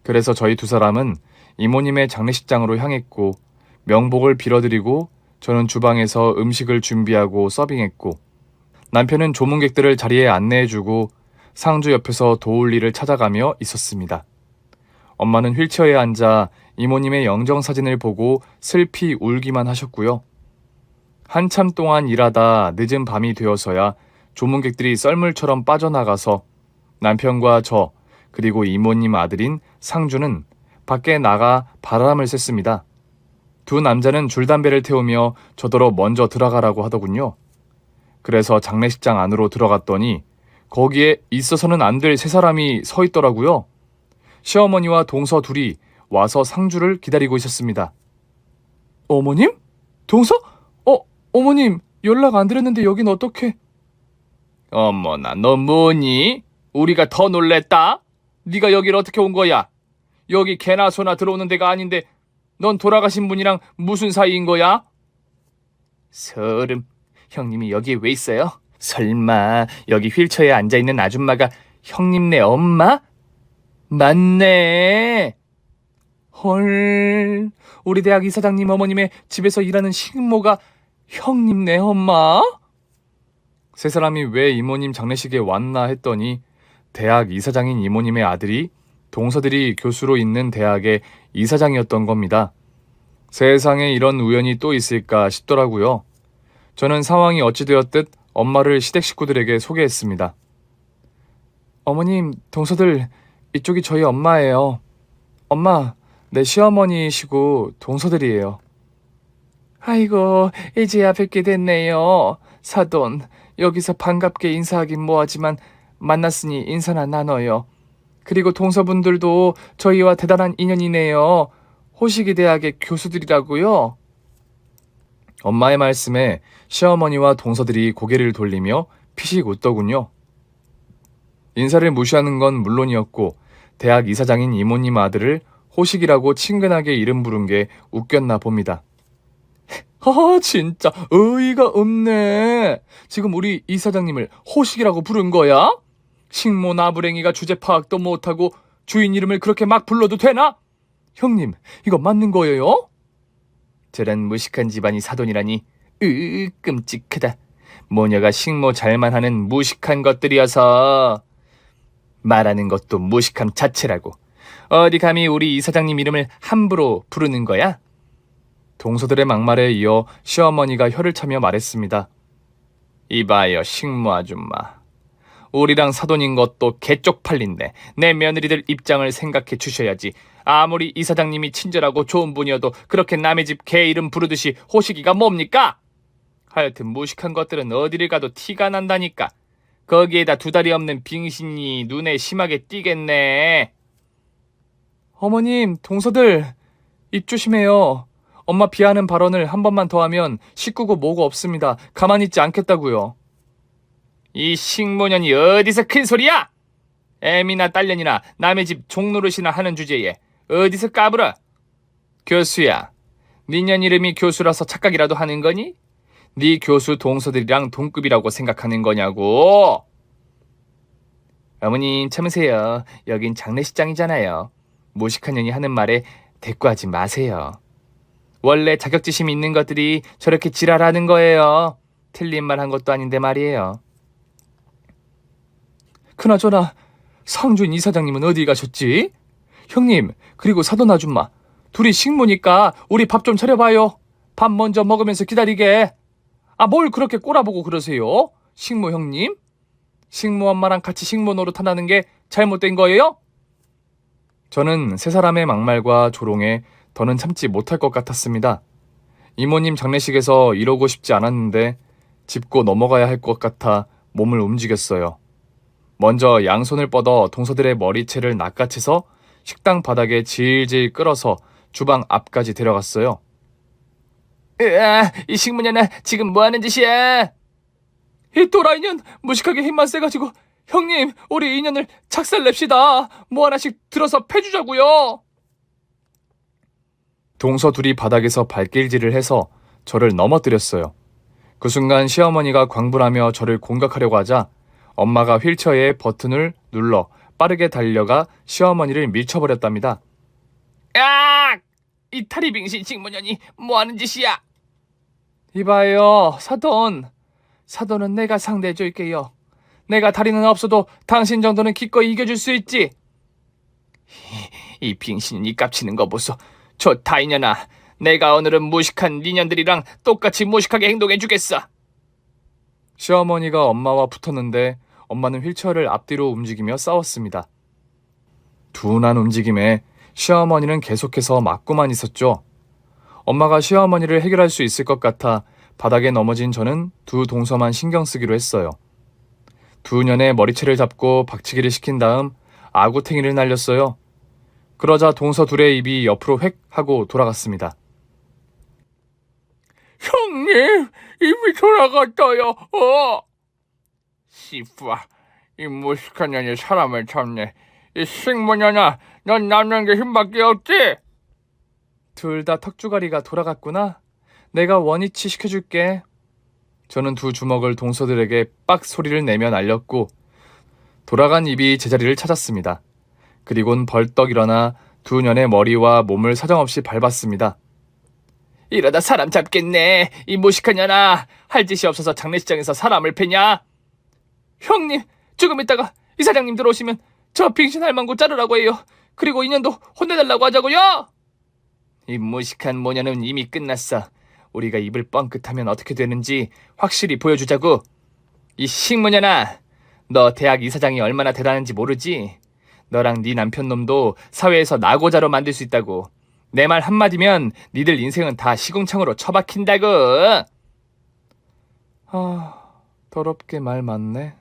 그래서 저희 두 사람은 이모님의 장례식장으로 향했고 명복을 빌어드리고 저는 주방에서 음식을 준비하고 서빙했고 남편은 조문객들을 자리에 안내해주고 상주 옆에서 도울 일을 찾아가며 있었습니다. 엄마는 휠체어에 앉아 이모님의 영정사진을 보고 슬피 울기만 하셨고요. 한참 동안 일하다 늦은 밤이 되어서야 조문객들이 썰물처럼 빠져나가서 남편과 저 그리고 이모님 아들인 상주는 밖에 나가 바람을 쐈습니다. 두 남자는 줄담배를 태우며 저더러 먼저 들어가라고 하더군요. 그래서 장례식장 안으로 들어갔더니 거기에 있어서는 안 될 세 사람이 서 있더라고요. 시어머니와 동서 둘이 와서 상주를 기다리고 있었습니다. 어머님? 동서? 어머님 연락 안 드렸는데 여긴 어떡해? 어머나, 너 뭐니? 우리가 더 놀랬다? 네가 여길 어떻게 온 거야? 여기 개나 소나 들어오는 데가 아닌데 넌 돌아가신 분이랑 무슨 사이인 거야? 서름, 형님이 여기에 왜 있어요? 설마 여기 휠체어에 앉아있는 아줌마가 형님네 엄마? 맞네. 헐, 우리 대학 이사장님 어머님의 집에서 일하는 식모가 형님네 엄마? 세 사람이 왜 이모님 장례식에 왔나 했더니 대학 이사장인 이모님의 아들이 동서들이 교수로 있는 대학의 이사장이었던 겁니다. 세상에 이런 우연이 또 있을까 싶더라고요. 저는 상황이 어찌 되었듯 엄마를 시댁 식구들에게 소개했습니다. 어머님, 동서들, 이쪽이 저희 엄마예요. 엄마, 내 시어머니시고 동서들이에요. 아이고, 이제야 뵙게 됐네요. 사돈, 여기서 반갑게 인사하긴 뭐하지만 만났으니 인사나 나눠요. 그리고 동서분들도 저희와 대단한 인연이네요. 호식이 대학의 교수들이라고요. 엄마의 말씀에 시어머니와 동서들이 고개를 돌리며 피식 웃더군요. 인사를 무시하는 건 물론이었고 대학 이사장인 이모님 아들을 호식이라고 친근하게 이름 부른 게 웃겼나 봅니다. 진짜 어이가 없네. 지금 우리 이사장님을 호식이라고 부른 거야? 식모 나부랭이가 주제 파악도 못하고 주인 이름을 그렇게 막 불러도 되나? 형님, 이거 맞는 거예요? 저런 무식한 집안이 사돈이라니 끔찍하다. 모녀가 식모 잘만 하는 무식한 것들이어서. 말하는 것도 무식함 자체라고. 어디 감히 우리 이사장님 이름을 함부로 부르는 거야? 동서들의 막말에 이어 시어머니가 혀를 차며 말했습니다. 이봐요, 식모 아줌마. 우리랑 사돈인 것도 개쪽팔린데 내 며느리들 입장을 생각해 주셔야지. 아무리 이사장님이 친절하고 좋은 분이어도 그렇게 남의 집 개 이름 부르듯이 호식이가 뭡니까? 하여튼 무식한 것들은 어디를 가도 티가 난다니까. 거기에다 두 다리 없는 빙신이 눈에 심하게 띄겠네. 어머님, 동서들, 입 조심해요. 엄마 비하하는 발언을 한 번만 더 하면 식구고 뭐고 없습니다. 가만히 있지 않겠다고요. 이 식모년이 어디서 큰 소리야? 애미나 딸년이나 남의 집 종노릇이나 하는 주제에 어디서 까불어? 교수야, 니년 이름이 교수라서 착각이라도 하는 거니? 네 교수 동서들이랑 동급이라고 생각하는 거냐고. 어머님 참으세요. 여긴 장례식장이잖아요. 무식한 년이 하는 말에 대꾸하지 마세요. 원래 자격지심이 있는 것들이 저렇게 지랄하는 거예요. 틀린 말 한 것도 아닌데 말이에요. 그나저나 상주인 이사장님은 어디 가셨지? 형님, 그리고 사돈 아줌마, 둘이 식모니까 우리 밥 좀 차려봐요. 밥 먼저 먹으면서 기다리게. 뭘 그렇게 꼬라보고 그러세요? 식모 형님? 식모 엄마랑 같이 식모 노릇하는 게 잘못된 거예요? 저는 세 사람의 막말과 조롱에 더는 참지 못할 것 같았습니다. 이모님 장례식에서 이러고 싶지 않았는데 짚고 넘어가야 할 것 같아 몸을 움직였어요. 먼저 양손을 뻗어 동서들의 머리채를 낚아채서 식당 바닥에 질질 끌어서 주방 앞까지 데려갔어요. 으아, 이 식모년아, 지금 뭐하는 짓이야? 이 또라이년 무식하게 힘만 세가지고. 형님, 우리 인연을 착살냅시다. 뭐 하나씩 들어서 패주자고요. 동서 둘이 바닥에서 발길질을 해서 저를 넘어뜨렸어요. 그 순간 시어머니가 광분하며 저를 공격하려고 하자 엄마가 휠체어의 버튼을 눌러 빠르게 달려가 시어머니를 밀쳐버렸답니다. 아! 이 타리빙신 식모년이 뭐하는 짓이야? 이봐요, 사돈. 사돈은 내가 상대해줄게요. 내가 다리는 없어도 당신 정도는 기꺼이 이겨줄 수 있지. 이 빙신이 깝치는 거 보소. 좋다 이년아. 내가 오늘은 무식한 니년들이랑 똑같이 무식하게 행동해주겠어. 시어머니가 엄마와 붙었는데 엄마는 휠체어를 앞뒤로 움직이며 싸웠습니다. 둔한 움직임에 시어머니는 계속해서 맞고만 있었죠. 엄마가 시어머니를 해결할 수 있을 것 같아 바닥에 넘어진 저는 두 동서만 신경 쓰기로 했어요. 두 년의 머리채를 잡고 박치기를 시킨 다음 아구탱이를 날렸어요. 그러자 동서 둘의 입이 옆으로 획 하고 돌아갔습니다. 형님, 입이 돌아갔어요. 씨부아, 이 무식한 년이 사람을 잡네. 이 식모년아, 넌 남는 게 힘밖에 없지? 둘 다 턱주가리가 돌아갔구나. 내가 원위치 시켜줄게. 저는 두 주먹을 동서들에게 빡 소리를 내며 날렸고 돌아간 입이 제자리를 찾았습니다. 그리곤 벌떡 일어나 두 년의 머리와 몸을 사정없이 밟았습니다. 이러다 사람 잡겠네. 이 무식한 년아, 할 짓이 없어서 장례식장에서 사람을 패냐? 형님, 조금 있다가 이사장님 들어오시면 저 빙신 할망구 자르라고 해요. 그리고 인연도 혼내달라고 하자고요. 이 무식한 모녀는 이미 끝났어. 우리가 입을 뻥끗하면 어떻게 되는지 확실히 보여주자고. 이 식모년아, 너 대학 이사장이 얼마나 대단한지 모르지? 너랑 네 남편 놈도 사회에서 나고자로 만들 수 있다고. 내 말 한마디면 니들 인생은 다 시궁창으로 처박힌다고. 더럽게 말 많네.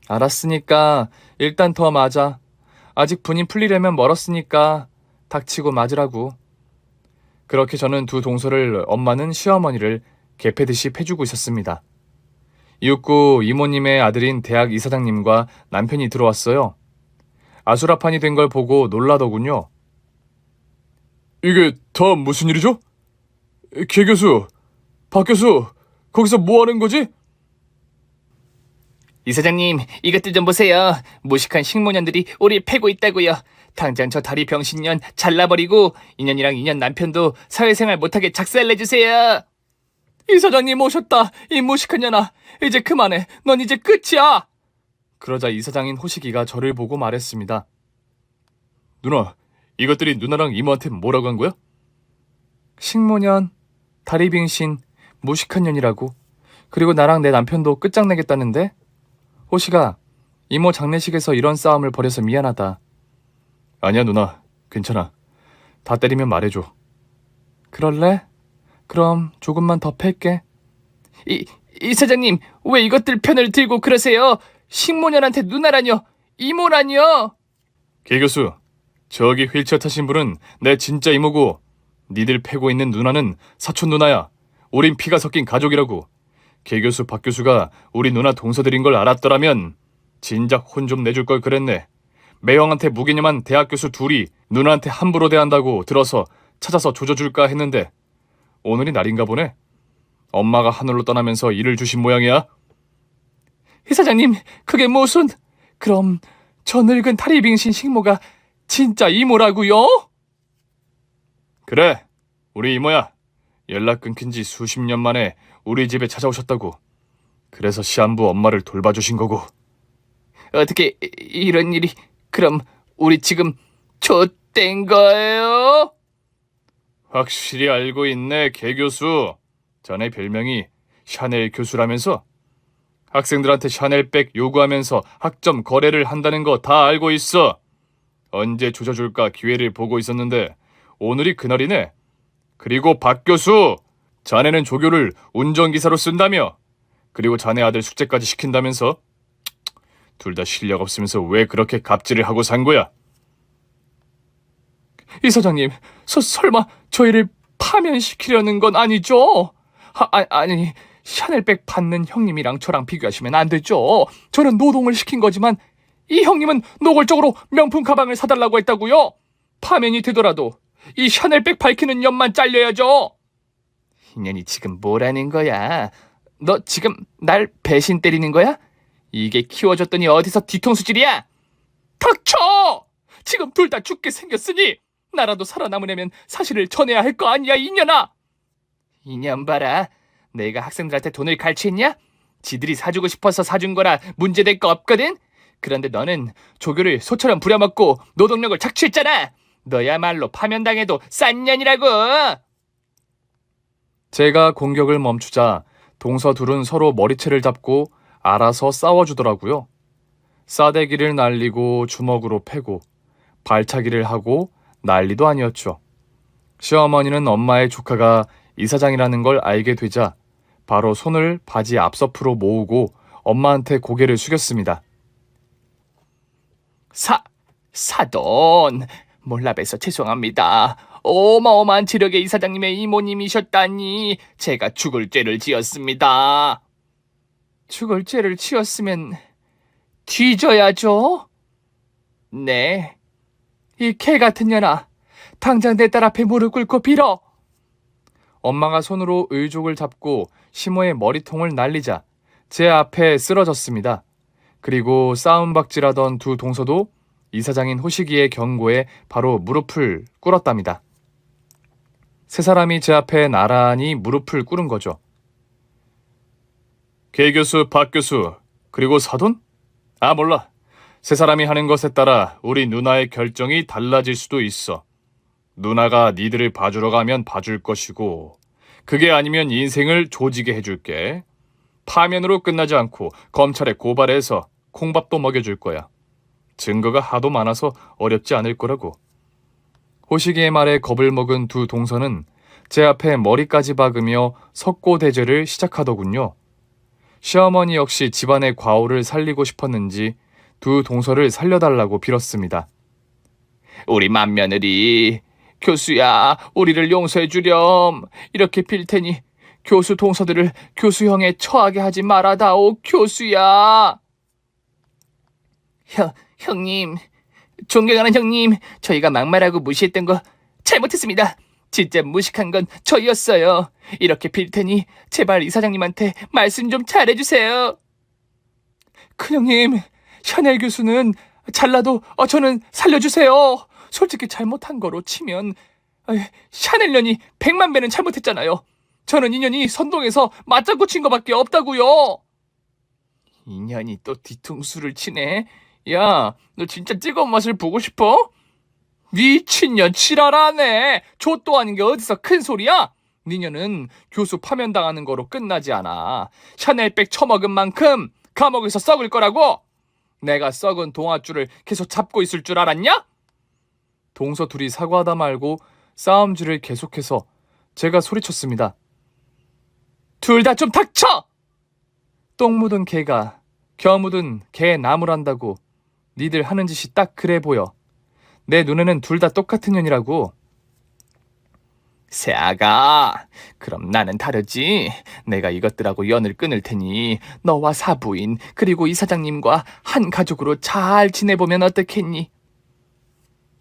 알았으니까 일단 더 맞아. 아직 분이 풀리려면 멀었으니까 닥치고 맞으라고. 그렇게 저는 두 동서를, 엄마는 시어머니를 개패듯이 패주고 있었습니다. 이윽고 이모님의 아들인 대학 이사장님과 남편이 들어왔어요. 아수라판이 된 걸 보고 놀라더군요. 이게 다 무슨 일이죠? 개 교수, 박 교수, 거기서 뭐 하는 거지? 이사장님, 이것들 좀 보세요. 무식한 식모년들이 우리 패고 있다고요. 당장 저 다리 병신년 잘라버리고 인연이랑 인연 남편도 사회생활 못하게 작살내주세요. 이사장님 오셨다. 이 무식한 년아. 이제 그만해. 넌 이제 끝이야. 그러자 이사장인 호식이가 저를 보고 말했습니다. 누나, 이것들이 누나랑 이모한테 뭐라고 한 거야? 식모년, 다리빙신, 무식한 년이라고. 그리고 나랑 내 남편도 끝장내겠다는데? 호식아, 이모 장례식에서 이런 싸움을 벌여서 미안하다. 아니야 누나, 괜찮아. 다 때리면 말해줘. 그럴래? 그럼 조금만 더 팰게. 이사장님, 왜 이것들 편을 들고 그러세요? 식모년한테 누나라뇨, 이모라뇨. 개 교수, 저기 휠체어 타신 분은 내 진짜 이모고, 니들 패고 있는 누나는 사촌 누나야. 우린 피가 섞인 가족이라고. 개 교수, 박 교수가 우리 누나 동서들인 걸 알았더라면 진작 혼 좀 내줄 걸 그랬네. 매형한테 무개념한 대학 교수 둘이 누나한테 함부로 대한다고 들어서 찾아서 조져줄까 했는데 오늘이 날인가 보네. 엄마가 하늘로 떠나면서 일을 주신 모양이야. 이사장님, 그게 무슨... 그럼 저 늙은 다리빙신 식모가 진짜 이모라고요? 그래, 우리 이모야. 연락 끊긴 지 수십 년 만에 우리 집에 찾아오셨다고. 그래서 시한부 엄마를 돌봐주신 거고. 어떻게 이런 일이... 그럼 우리 지금 좆된 거예요? 확실히 알고 있네, 개 교수. 자네 별명이 샤넬 교수라면서? 학생들한테 샤넬백 요구하면서 학점 거래를 한다는 거 다 알고 있어. 언제 조져줄까 기회를 보고 있었는데 오늘이 그날이네. 그리고 박 교수, 자네는 조교를 운전기사로 쓴다며. 그리고 자네 아들 숙제까지 시킨다면서? 둘 다 실력 없으면서 왜 그렇게 갑질을 하고 산 거야? 이사장님, 설마 저희를 파면시키려는 건 아니죠? 아니, 샤넬백 받는 형님이랑 저랑 비교하시면 안 되죠. 저는 노동을 시킨 거지만 이 형님은 노골적으로 명품 가방을 사달라고 했다고요. 파면이 되더라도 이 샤넬백 밝히는 년만 잘려야죠. 인연이 지금 뭐라는 거야? 너 지금 날 배신 때리는 거야? 이게 키워줬더니 어디서 뒤통수질이야? 닥쳐! 지금 둘 다 죽게 생겼으니 나라도 살아남으려면 사실을 전해야 할 거 아니야, 이년아. 이년 봐라. 내가 학생들한테 돈을 갈취했냐? 지들이 사주고 싶어서 사준 거라 문제될 거 없거든? 그런데 너는 조교를 소처럼 부려먹고 노동력을 착취했잖아. 너야말로 파면당해도 싼 년이라고. 제가 공격을 멈추자 동서 둘은 서로 머리채를 잡고 알아서 싸워주더라고요. 싸대기를 날리고 주먹으로 패고 발차기를 하고 난리도 아니었죠. 시어머니는 엄마의 조카가 이사장이라는 걸 알게 되자 바로 손을 바지 앞서프로 모으고 엄마한테 고개를 숙였습니다. 사돈, 몰라봬서 죄송합니다. 어마어마한 지력의 이사장님의 이모님이셨다니 제가 죽을 죄를 지었습니다. 죽을 죄를 지었으면 뒤져야죠. 네. 이 개 같은 년아, 당장 내 딸 앞에 무릎 꿇고 빌어. 엄마가 손으로 의족을 잡고 시모의 머리통을 날리자 제 앞에 쓰러졌습니다. 그리고 싸움박질하던 두 동서도 이사장인 호식이의 경고에 바로 무릎을 꿇었답니다. 세 사람이 제 앞에 나란히 무릎을 꿇은 거죠. 개 교수, 박 교수, 그리고 사돈? 몰라. 세 사람이 하는 것에 따라 우리 누나의 결정이 달라질 수도 있어. 누나가 니들을 봐주러 가면 봐줄 것이고, 그게 아니면 인생을 조지게 해줄게. 파면으로 끝나지 않고 검찰에 고발해서 콩밥도 먹여줄 거야. 증거가 하도 많아서 어렵지 않을 거라고. 호식이의 말에 겁을 먹은 두 동서는 제 앞에 머리까지 박으며 석고대죄를 시작하더군요. 시어머니 역시 집안의 과오를 살리고 싶었는지 두 동서를 살려달라고 빌었습니다. 우리 맏며느리, 교수야, 우리를 용서해 주렴. 이렇게 빌 테니 교수 동서들을 교수형에 처하게 하지 말아다오, 교수야. 형님, 존경하는 형님, 저희가 막말하고 무시했던 거 잘못했습니다. 진짜 무식한 건 저희였어요. 이렇게 빌 테니 제발 이사장님한테 말씀 좀 잘해주세요. 큰형님, 샤넬 교수는 잘라도 저는 살려주세요. 솔직히 잘못한 거로 치면 샤넬 년이 100만 배는 잘못했잖아요. 저는 인연이 선동해서 맞장구 친 거밖에 없다고요. 인연이 또 뒤통수를 치네. 야, 너 진짜 뜨거운 맛을 보고 싶어? 미친년 지랄하네. 좆도 아닌 게 어디서 큰 소리야? 니년은 교수 파면당하는 거로 끝나지 않아. 샤넬백 처먹은 만큼 감옥에서 썩을 거라고. 내가 썩은 동아줄을 계속 잡고 있을 줄 알았냐? 동서 둘이 사과하다 말고 싸움질을 계속해서 제가 소리쳤습니다. 둘 다 좀 닥쳐! 똥 묻은 개가 겨 묻은 개 나무란다고. 니들 하는 짓이 딱 그래 보여. 내 눈에는 둘 다 똑같은 년이라고. 새아가, 그럼 나는 다르지. 내가 이것들하고 연을 끊을 테니 너와 사부인 그리고 이사장님과 한 가족으로 잘 지내보면 어떻겠니?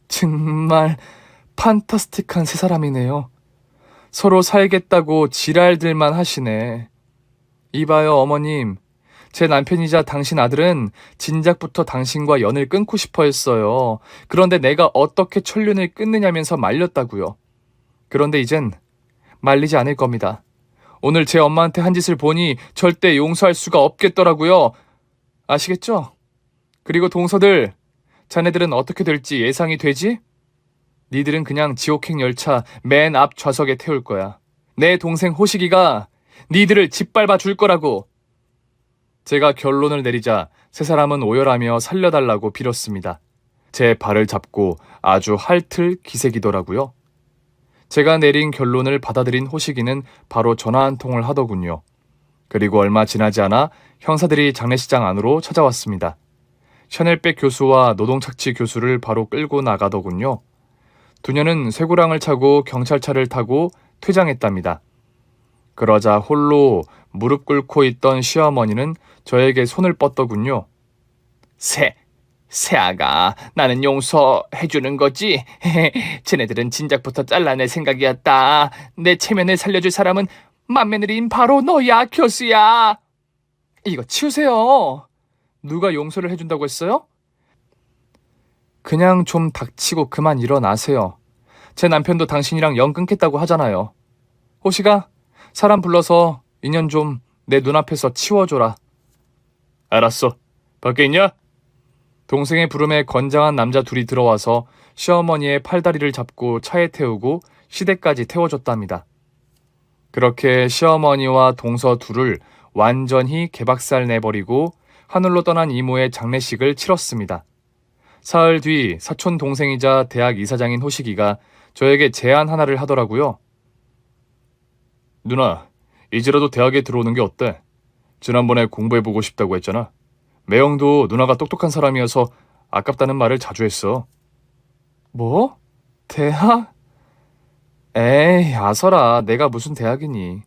정말 판타스틱한 세 사람이네요. 서로 살겠다고 지랄들만 하시네. 이봐요, 어머님. 제 남편이자 당신 아들은 진작부터 당신과 연을 끊고 싶어 했어요. 그런데 내가 어떻게 천륜을 끊느냐면서 말렸다고요. 그런데 이젠 말리지 않을 겁니다. 오늘 제 엄마한테 한 짓을 보니 절대 용서할 수가 없겠더라고요. 아시겠죠? 그리고 동서들, 자네들은 어떻게 될지 예상이 되지? 니들은 그냥 지옥행 열차 맨 앞 좌석에 태울 거야. 내 동생 호식이가 니들을 짓밟아 줄 거라고. 제가 결론을 내리자 세 사람은 오열하며 살려달라고 빌었습니다. 제 발을 잡고 아주 핥을 기색이더라고요. 제가 내린 결론을 받아들인 호식이는 바로 전화 한 통을 하더군요. 그리고 얼마 지나지 않아 형사들이 장례식장 안으로 찾아왔습니다. 샤넬백 교수와 노동착취 교수를 바로 끌고 나가더군요. 두녀는 쇠고랑을 차고 경찰차를 타고 퇴장했답니다. 그러자 홀로 무릎 꿇고 있던 시어머니는 저에게 손을 뻗더군요. 새아가, 나는 용서해주는 거지? 쟤네들은 진작부터 잘라낼 생각이었다. 내 체면을 살려줄 사람은 맏며느리인 바로 너야, 교수야. 이거 치우세요. 누가 용서를 해준다고 했어요? 그냥 좀 닥치고 그만 일어나세요. 제 남편도 당신이랑 연 끊겠다고 하잖아요. 호시가, 사람 불러서 인연 좀 내 눈앞에서 치워줘라. 알았어. 밖에 있냐? 동생의 부름에 건장한 남자 둘이 들어와서 시어머니의 팔다리를 잡고 차에 태우고 시댁까지 태워줬답니다. 그렇게 시어머니와 동서 둘을 완전히 개박살 내버리고 하늘로 떠난 이모의 장례식을 치렀습니다. 사흘 뒤 사촌 동생이자 대학 이사장인 호식이가 저에게 제안 하나를 하더라고요. 누나, 이제라도 대학에 들어오는 게 어때? 지난번에 공부해보고 싶다고 했잖아. 매형도 누나가 똑똑한 사람이어서 아깝다는 말을 자주 했어. 뭐? 대학? 에이, 아서라. 내가 무슨 대학이니.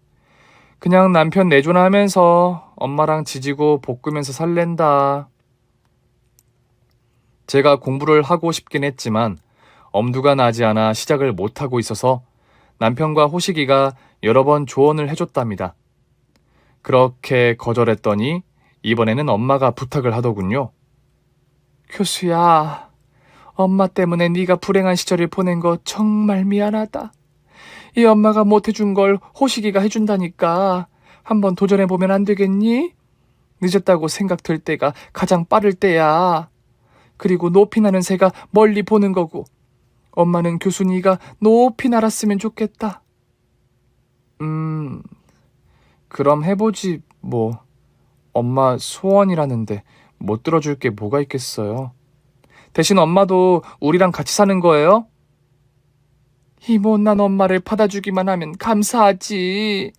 그냥 남편 내조나 하면서 엄마랑 지지고 볶으면서 살랜다. 제가 공부를 하고 싶긴 했지만 엄두가 나지 않아 시작을 못하고 있어서 남편과 호식이가 여러 번 조언을 해줬답니다. 그렇게 거절했더니 이번에는 엄마가 부탁을 하더군요. 교수야, 엄마 때문에 네가 불행한 시절을 보낸 거 정말 미안하다. 이 엄마가 못해준 걸 호식이가 해준다니까 한번 도전해보면 안 되겠니? 늦었다고 생각될 때가 가장 빠를 때야. 그리고 높이 나는 새가 멀리 보는 거고 엄마는 교수 네가 높이 날았으면 좋겠다. 그럼 해보지 뭐. 엄마 소원이라는데 못 들어줄 게 뭐가 있겠어요. 대신 엄마도 우리랑 같이 사는 거예요? 이 못난 엄마를 받아주기만 하면 감사하지.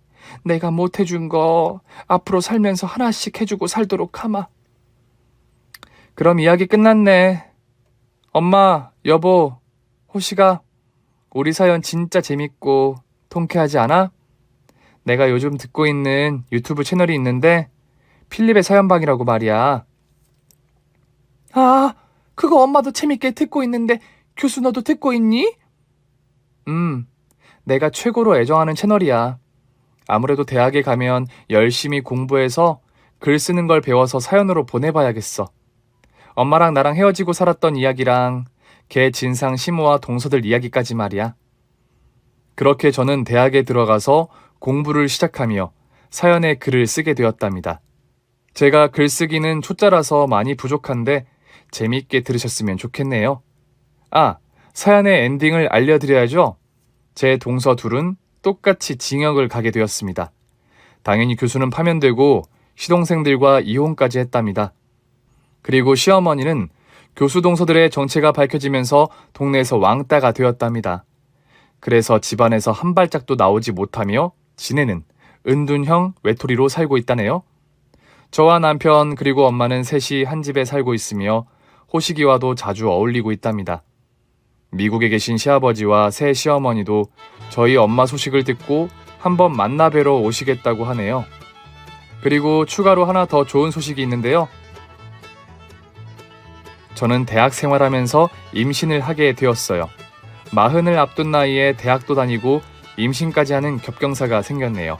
내가 못해준 거 앞으로 살면서 하나씩 해주고 살도록 하마. 그럼 이야기 끝났네. 엄마, 여보, 호시가, 우리 사연 진짜 재밌고 통쾌하지 않아? 내가 요즘 듣고 있는 유튜브 채널이 있는데 필립의 사연방이라고 말이야. 아, 그거 엄마도 재밌게 듣고 있는데 교수 너도 듣고 있니? 내가 최고로 애정하는 채널이야. 아무래도 대학에 가면 열심히 공부해서 글 쓰는 걸 배워서 사연으로 보내봐야겠어. 엄마랑 나랑 헤어지고 살았던 이야기랑 개 진상 시모와 동서들 이야기까지 말이야. 그렇게 저는 대학에 들어가서 공부를 시작하며 사연에 글을 쓰게 되었답니다. 제가 글쓰기는 초짜라서 많이 부족한데 재미있게 들으셨으면 좋겠네요. 아, 사연의 엔딩을 알려드려야죠. 제 동서 둘은 똑같이 징역을 가게 되었습니다. 당연히 교수는 파면되고 시동생들과 이혼까지 했답니다. 그리고 시어머니는 교수 동서들의 정체가 밝혀지면서 동네에서 왕따가 되었답니다. 그래서 집안에서 한 발짝도 나오지 못하며 지내는 은둔형 외톨이로 살고 있다네요. 저와 남편 그리고 엄마는 셋이 한 집에 살고 있으며 호식이와도 자주 어울리고 있답니다. 미국에 계신 시아버지와 새 시어머니도 저희 엄마 소식을 듣고 한번 만나 뵈러 오시겠다고 하네요. 그리고 추가로 하나 더 좋은 소식이 있는데요. 저는 대학 생활하면서 임신을 하게 되었어요. 40을 앞둔 나이에 대학도 다니고 임신까지 하는 겹경사가 생겼네요.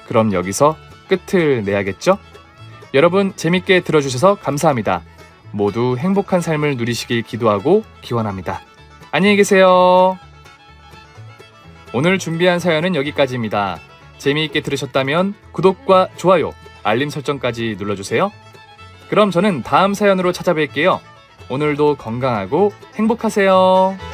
그럼 여기서 끝을 내야겠죠? 여러분 재밌게 들어주셔서 감사합니다. 모두 행복한 삶을 누리시길 기도하고 기원합니다. 안녕히 계세요. 오늘 준비한 사연은 여기까지입니다. 재미있게 들으셨다면 구독과 좋아요, 알림 설정까지 눌러주세요. 그럼 저는 다음 사연으로 찾아뵐게요. 오늘도 건강하고 행복하세요.